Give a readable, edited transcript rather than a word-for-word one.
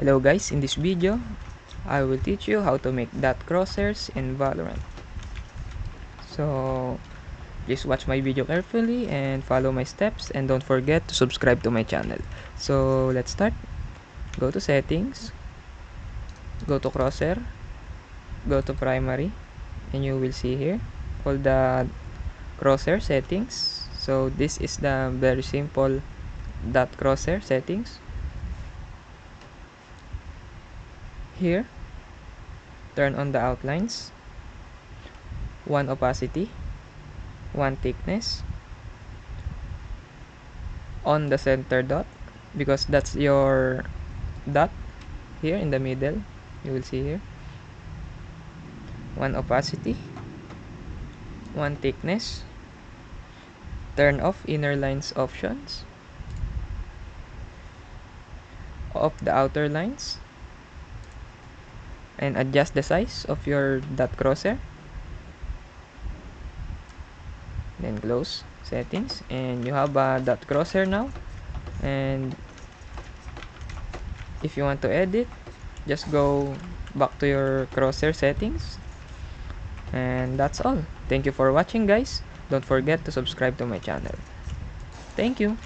Hello guys, in this video, I will teach you how to make dot crosshairs in Valorant. So, please watch my video carefully and follow my steps, and don't forget to subscribe to my channel. So, let's start. Go to settings, go to crosshair, go to primary, and you will see here all the crosshair settings. So, this is the very simple dot crosshair settings. Here, turn on the outlines, 1 opacity, 1 thickness, on the center dot, because that's your dot here in the middle. You will see here 1 opacity, 1 thickness, turn off inner lines options, off the outer lines, and adjust the size of your dot crosshair. Then close settings, and you have a dot crosshair now. And if you want to edit, just go back to your crosshair settings, and that's all. Thank you for watching, guys. Don't forget to subscribe to my channel. Thank you.